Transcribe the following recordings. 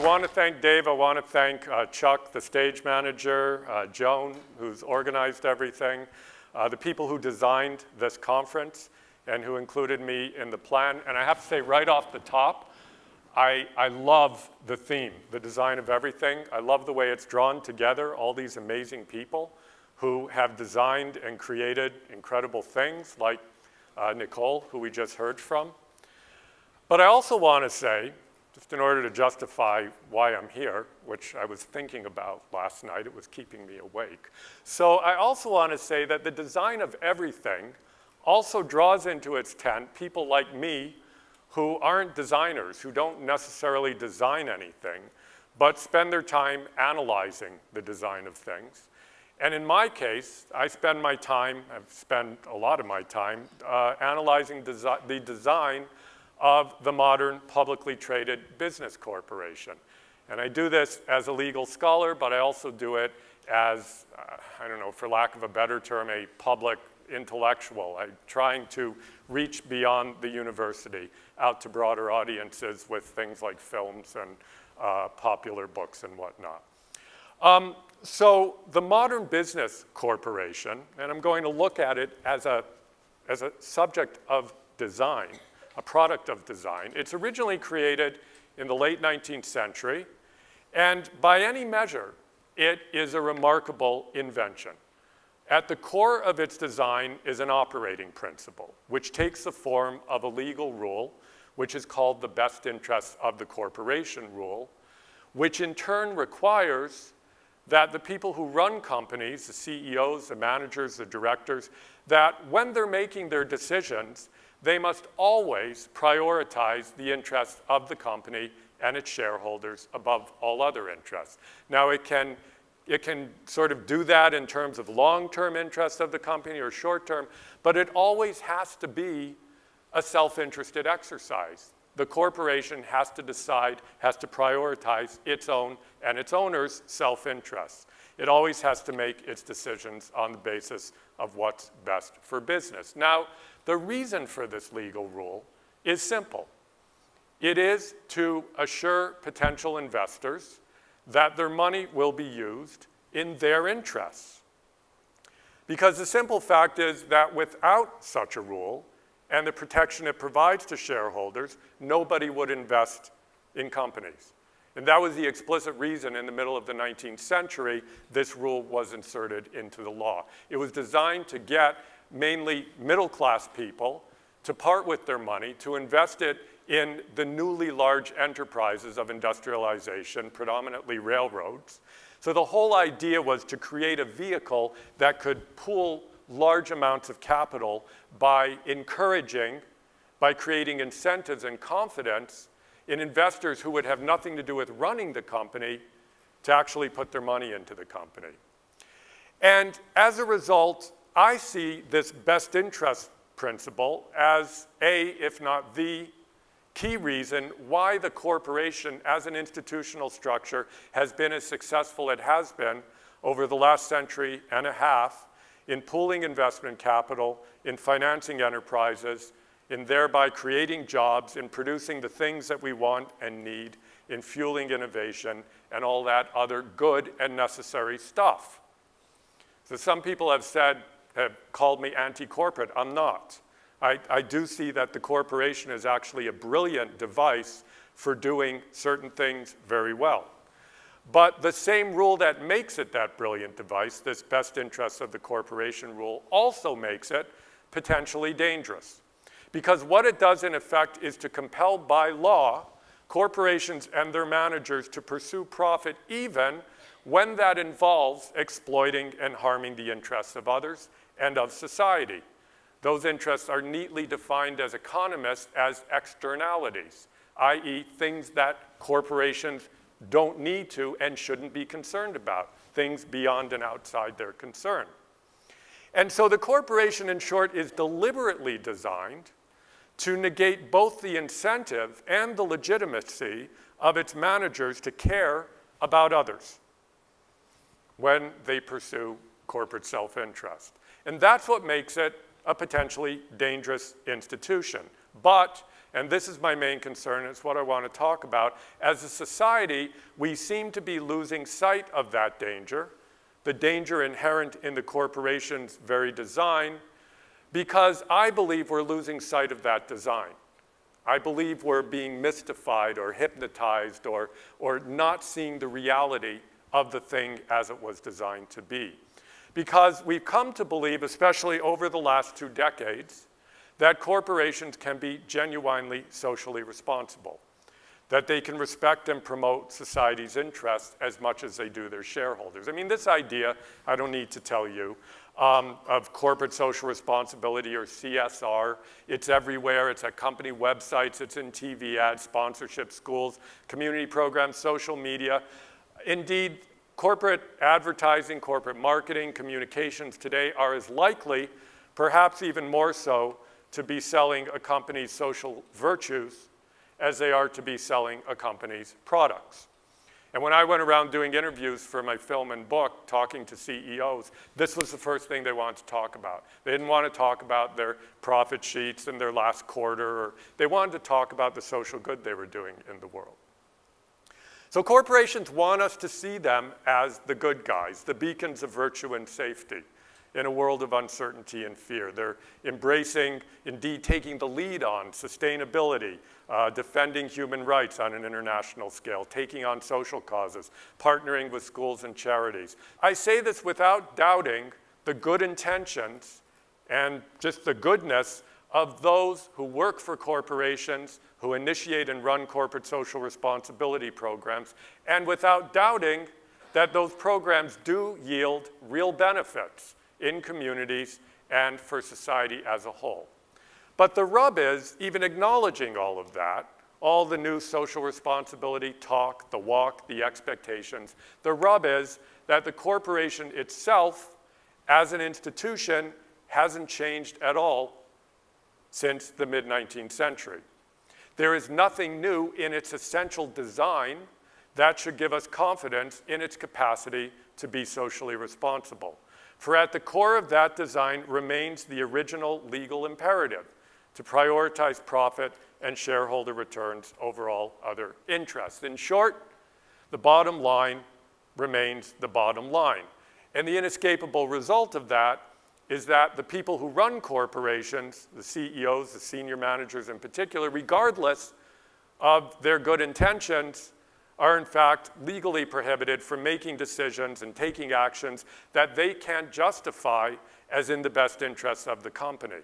want to thank Dave. I want to thank Chuck, the stage manager, Joan, who's organized everything, the people who designed this conference and who included me in the plan. And I have to say right off the top, I love the theme, the design of everything. I love the way it's drawn together, all these amazing people who have designed and created incredible things like Nicole, who we just heard from. But I also want to say, just in order to justify why I'm here, which I was thinking about last night, it was keeping me awake. So I also want to say that the design of everything also draws into its tent people like me who aren't designers, who don't necessarily design anything, but spend their time analyzing the design of things. And in my case, I've spent a lot of my time analyzing the design of the modern publicly traded business corporation. And I do this as a legal scholar, but I also do it as, I don't know, for lack of a better term, a public intellectual. I'm trying to reach beyond the university out to broader audiences with things like films and popular books and whatnot. So the modern business corporation, and I'm going to look at it as a subject of design, a product of design. It's originally created in the late 19th century, and by any measure, it is a remarkable invention. At the core of its design is an operating principle, which takes the form of a legal rule, which is called the best interests of the corporation rule, which in turn requires that the people who run companies, the CEOs, the managers, the directors, that when they're making their decisions, they must always prioritize the interests of the company and its shareholders above all other interests. Now, it can sort of do that in terms of long-term interests of the company or short-term, but it always has to be a self-interested exercise. The corporation has to decide, has to prioritize its own and its owner's self-interests. It always has to make its decisions on the basis of what's best for business. Now, the reason for this legal rule is simple. It is to assure potential investors that their money will be used in their interests. Because the simple fact is that without such a rule and the protection it provides to shareholders, nobody would invest in companies. And that was the explicit reason in the middle of the 19th century this rule was inserted into the law. It was designed to get mainly middle-class people to part with their money, to invest it in the newly large enterprises of industrialization, predominantly railroads. So the whole idea was to create a vehicle that could pool large amounts of capital by creating incentives and confidence in investors who would have nothing to do with running the company to actually put their money into the company. And as a result, I see this best interest principle as if not the key reason why the corporation as an institutional structure has been as successful as it has been over the last century and a half in pooling investment capital, in financing enterprises, in thereby creating jobs, in producing the things that we want and need, in fueling innovation, and all that other good and necessary stuff. So some people have called me anti-corporate. I'm not. I do see that the corporation is actually a brilliant device for doing certain things very well. But the same rule that makes it that brilliant device, this best interests of the corporation rule, also makes it potentially dangerous. Because what it does in effect is to compel by law corporations and their managers to pursue profit even when that involves exploiting and harming the interests of others and of society. Those interests are neatly defined as economists as externalities, i.e. things that corporations don't need to and shouldn't be concerned about, things beyond and outside their concern. And so the corporation, in short, is deliberately designed to negate both the incentive and the legitimacy of its managers to care about others when they pursue corporate self-interest. And that's what makes it a potentially dangerous institution. But And this is my main concern. It's what I want to talk about. As a society, we seem to be losing sight of that danger, the danger inherent in the corporation's very design, because I believe we're losing sight of that design. I believe we're being mystified or hypnotized or not seeing the reality of the thing as it was designed to be. Because we've come to believe, especially over the last 2 decades, that corporations can be genuinely socially responsible, that they can respect and promote society's interests as much as they do their shareholders. I mean, this idea, I don't need to tell you, of corporate social responsibility or CSR, it's everywhere. It's at company websites, it's in TV ads, sponsorship, schools, community programs, social media. Indeed, corporate advertising, corporate marketing, communications today are as likely, perhaps even more so, to be selling a company's social virtues as they are to be selling a company's products. And when I went around doing interviews for my film and book, talking to CEOs, this was the first thing they wanted to talk about. They didn't want to talk about their profit sheets in their last quarter, or they wanted to talk about the social good they were doing in the world. So corporations want us to see them as the good guys, the beacons of virtue and safety in a world of uncertainty and fear. They're embracing, indeed taking the lead on sustainability, defending human rights on an international scale, taking on social causes, partnering with schools and charities. I say this without doubting the good intentions and just the goodness of those who work for corporations, who initiate and run corporate social responsibility programs, and without doubting that those programs do yield real benefits in communities and for society as a whole. But the rub is, even acknowledging all of that, all the new social responsibility talk, the walk, the expectations, the rub is that the corporation itself, as an institution, hasn't changed at all since the mid-19th century. There is nothing new in its essential design that should give us confidence in its capacity to be socially responsible. For at the core of that design remains the original legal imperative to prioritize profit and shareholder returns over all other interests. In short, the bottom line remains the bottom line. And the inescapable result of that is that the people who run corporations, the CEOs, the senior managers in particular, regardless of their good intentions, are in fact legally prohibited from making decisions and taking actions that they can't justify as in the best interests of the company,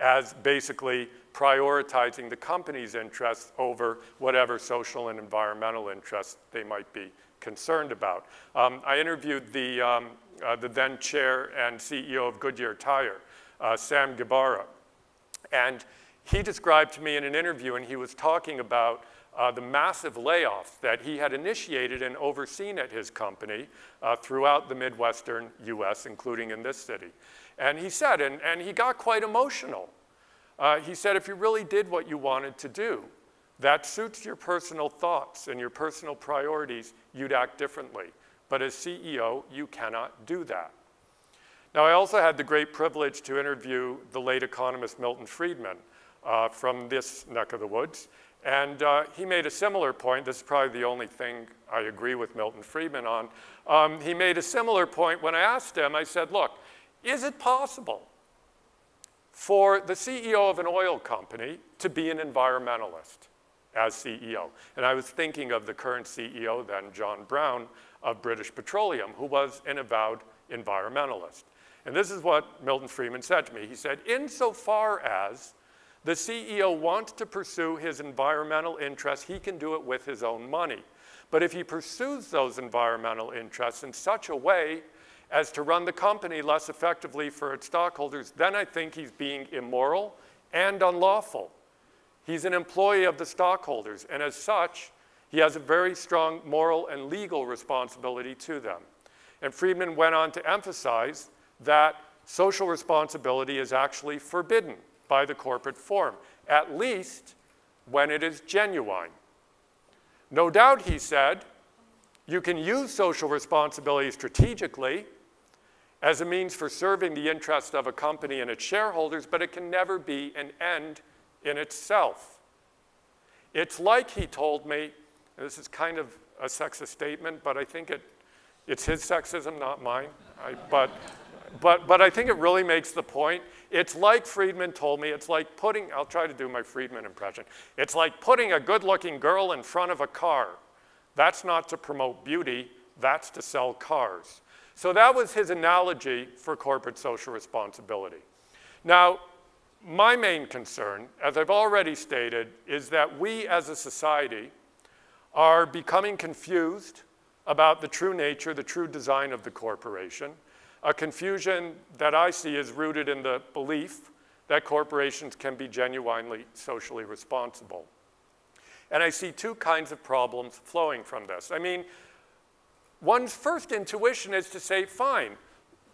as basically prioritizing the company's interests over whatever social and environmental interests they might be concerned about. I interviewed the then chair and CEO of Goodyear Tire, Sam Gabara, and he described to me in an interview, and he was talking about the massive layoffs that he had initiated and overseen at his company throughout the Midwestern US, including in this city. And he said, and he got quite emotional, he said, if you really did what you wanted to do, that suits your personal thoughts and your personal priorities, you'd act differently. But as CEO, you cannot do that. Now, I also had the great privilege to interview the late economist Milton Friedman from this neck of the woods. And he made a similar point. This is probably the only thing I agree with Milton Friedman on. He made a similar point when I asked him, I said, look, is it possible for the CEO of an oil company to be an environmentalist as CEO? And I was thinking of the current CEO then, John Brown, of British Petroleum, who was an avowed environmentalist. And this is what Milton Friedman said to me. He said, insofar as the CEO wants to pursue his environmental interests, he can do it with his own money. But if he pursues those environmental interests in such a way as to run the company less effectively for its stockholders, then I think he's being immoral and unlawful. He's an employee of the stockholders, and as such, he has a very strong moral and legal responsibility to them. And Friedman went on to emphasize that social responsibility is actually forbidden by the corporate form, at least when it is genuine. No doubt, he said, you can use social responsibility strategically as a means for serving the interest of a company and its shareholders, but it can never be an end in itself. It's like he told me, this is kind of a sexist statement, but I think it's his sexism, not mine. But I think it really makes the point. It's like Friedman told me, it's like putting, I'll try to do my Friedman impression. It's like putting a good-looking girl in front of a car. That's not to promote beauty, that's to sell cars. So that was his analogy for corporate social responsibility. Now, my main concern, as I've already stated, is that we as a society are becoming confused about the true nature, the true design of the corporation. A confusion that I see is rooted in the belief that corporations can be genuinely socially responsible. And I see two kinds of problems flowing from this. I mean, one's first intuition is to say, fine,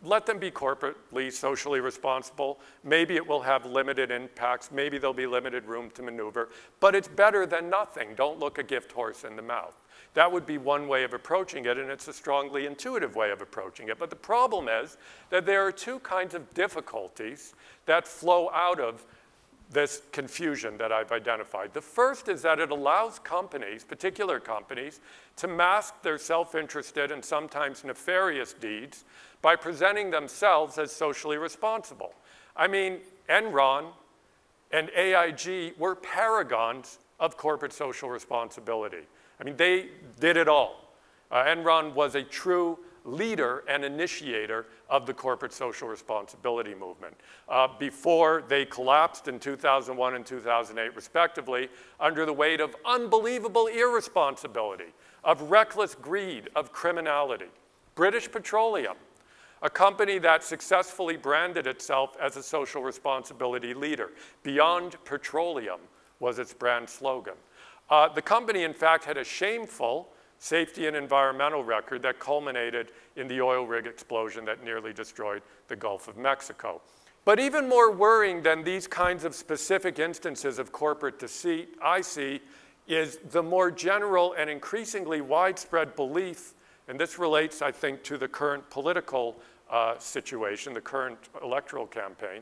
let them be corporately socially responsible. Maybe it will have limited impacts. Maybe there'll be limited room to maneuver. But it's better than nothing. Don't look a gift horse in the mouth. That would be one way of approaching it, and it's a strongly intuitive way of approaching it. But the problem is that there are two kinds of difficulties that flow out of this confusion that I've identified. The first is that it allows companies, particular companies, to mask their self-interested and sometimes nefarious deeds by presenting themselves as socially responsible. I mean, Enron and AIG were paragons of corporate social responsibility. I mean, they did it all. Enron was a true leader and initiator of the corporate social responsibility movement. Before they collapsed in 2001 and 2008, respectively, under the weight of unbelievable irresponsibility, of reckless greed, of criminality. British Petroleum, a company that successfully branded itself as a social responsibility leader. Beyond Petroleum was its brand slogan. The company, in fact, had a shameful safety and environmental record that culminated in the oil rig explosion that nearly destroyed the Gulf of Mexico. But even more worrying than these kinds of specific instances of corporate deceit, I see, is the more general and increasingly widespread belief, and this relates, I think, to the current political situation, the current electoral campaign,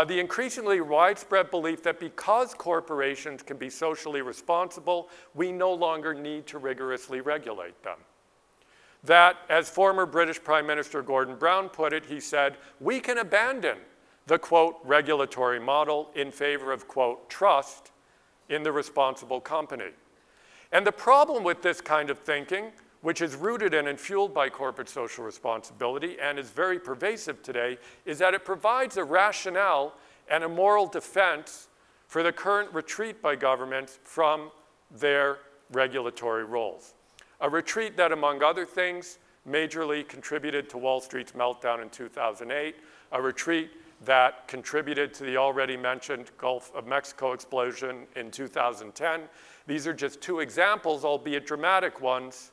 the increasingly widespread belief that because corporations can be socially responsible, we no longer need to rigorously regulate them. That, as former British Prime Minister Gordon Brown put it, he said, we can abandon the, quote, regulatory model in favor of, quote, trust in the responsible company. And the problem with this kind of thinking, which is rooted in and fueled by corporate social responsibility and is very pervasive today, is that it provides a rationale and a moral defense for the current retreat by governments from their regulatory roles. A retreat that, among other things, majorly contributed to Wall Street's meltdown in 2008, a retreat that contributed to the already mentioned Gulf of Mexico explosion in 2010. These are just two examples, albeit dramatic ones,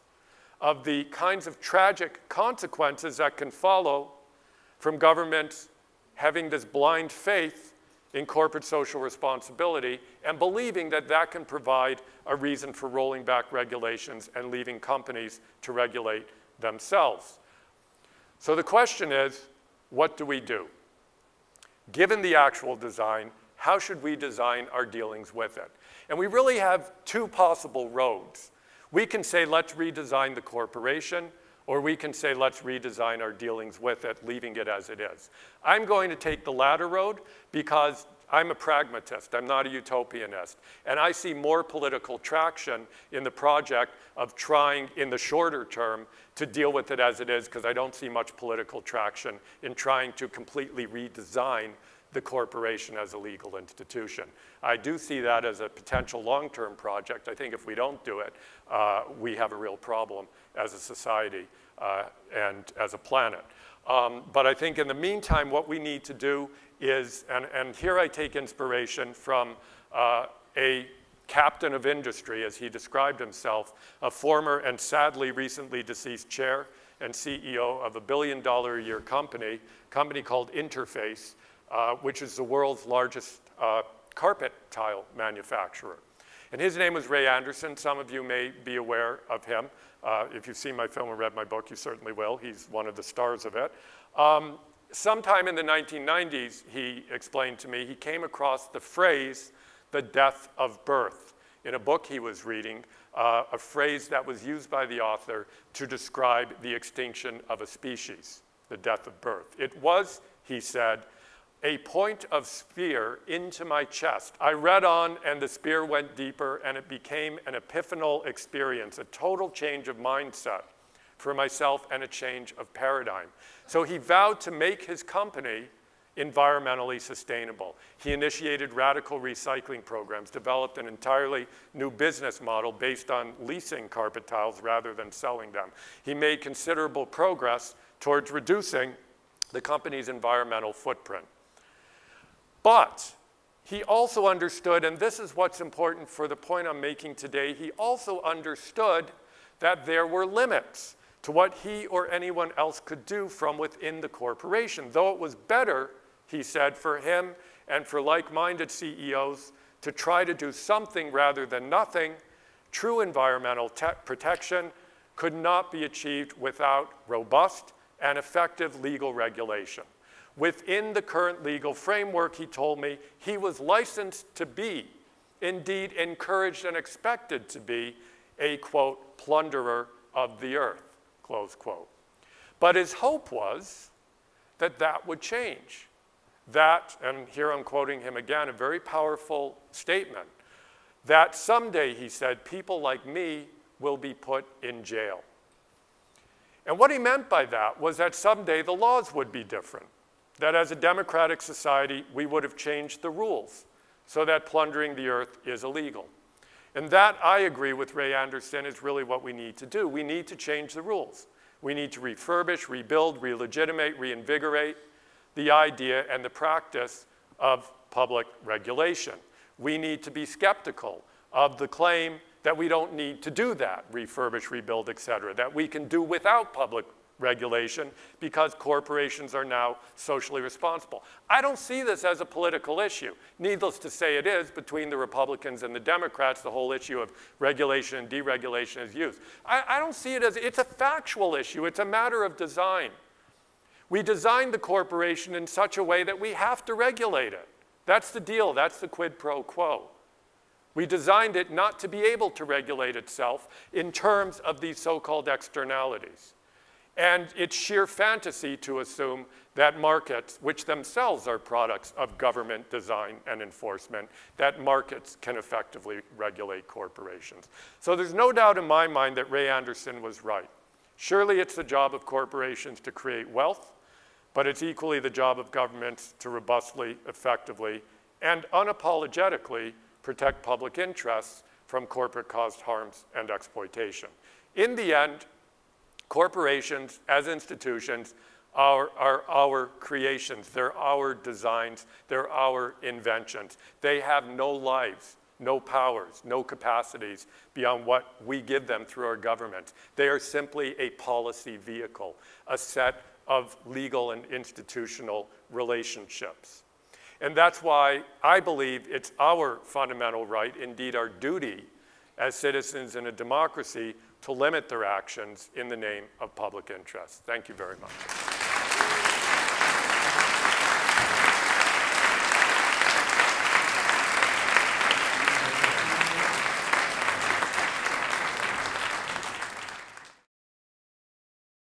of the kinds of tragic consequences that can follow from governments having this blind faith in corporate social responsibility and believing that that can provide a reason for rolling back regulations and leaving companies to regulate themselves. So the question is, what do we do? Given the actual design, how should we design our dealings with it? And we really have two possible roads. We can say, let's redesign the corporation, or we can say, let's redesign our dealings with it, leaving it as it is. I'm going to take the latter road because I'm a pragmatist. I'm not a utopianist. And I see more political traction in the project of trying, in the shorter term, to deal with it as it is, because I don't see much political traction in trying to completely redesign the corporation as a legal institution. I do see that as a potential long-term project. I think if we don't do it, we have a real problem as a society and as a planet. But I think in the meantime, what we need to do is, and here I take inspiration from a captain of industry, as he described himself, a former and sadly recently deceased chair and CEO of a $1 billion a year company called Interface, which is the world's largest carpet tile manufacturer. And his name was Ray Anderson. Some of you may be aware of him. If you've seen my film or read my book, you certainly will. He's one of the stars of it. Sometime in the 1990s, he explained to me, he came across the phrase, the death of birth. in a book he was reading, a phrase that was used by the author to describe the extinction of a species, the death of birth. It was, he said, a point of spear into my chest. I read on and the spear went deeper and it became an epiphanal experience, a total change of mindset for myself and a change of paradigm. So he vowed to make his company environmentally sustainable. He initiated radical recycling programs, developed an entirely new business model based on leasing carpet tiles rather than selling them. He made considerable progress towards reducing the company's environmental footprint. But he also understood, and this is what's important for the point I'm making today, he also understood that there were limits to what he or anyone else could do from within the corporation. Though it was better, he said, for him and for like-minded CEOs to try to do something rather than nothing, true environmental protection could not be achieved without robust and effective legal regulation. Within the current legal framework, he told me, he was licensed to be, indeed encouraged and expected to be, a, quote, plunderer of the earth, close quote. But his hope was that that would change. That, and here I'm quoting him again, a very powerful statement, that someday, he said, people like me will be put in jail. And what he meant by that was that someday the laws would be different, that as a democratic society, we would have changed the rules so that plundering the earth is illegal. And that, I agree with Ray Anderson, is really what we need to do. We need to change the rules. We need to refurbish, rebuild, re-legitimate, reinvigorate the idea and the practice of public regulation. We need to be skeptical of the claim that we don't need to do that, refurbish, rebuild, et cetera, that we can do without public regulation because corporations are now socially responsible. I don't see this as a political issue. Needless to say, it is between the Republicans and the Democrats. The whole issue of regulation and deregulation is used. I don't see it as, it's a factual issue. It's a matter of design. We designed the corporation in such a way that we have to regulate it. That's the deal. That's the quid pro quo. We designed it not to be able to regulate itself in terms of these so-called externalities. And it's sheer fantasy to assume that markets, which themselves are products of government design and enforcement, that markets can effectively regulate corporations. So there's no doubt in my mind that Ray Anderson was right. Surely it's the job of corporations to create wealth, but it's equally the job of governments to robustly, effectively, and unapologetically protect public interests from corporate-caused harms and exploitation. In the end, corporations, as institutions, are our creations. They're our designs. They're our inventions. They have no lives, no powers, no capacities beyond what we give them through our government. They are simply a policy vehicle, a set of legal and institutional relationships. And that's why I believe it's our fundamental right, indeed our duty as citizens in a democracy, to limit their actions in the name of public interest. Thank you very much.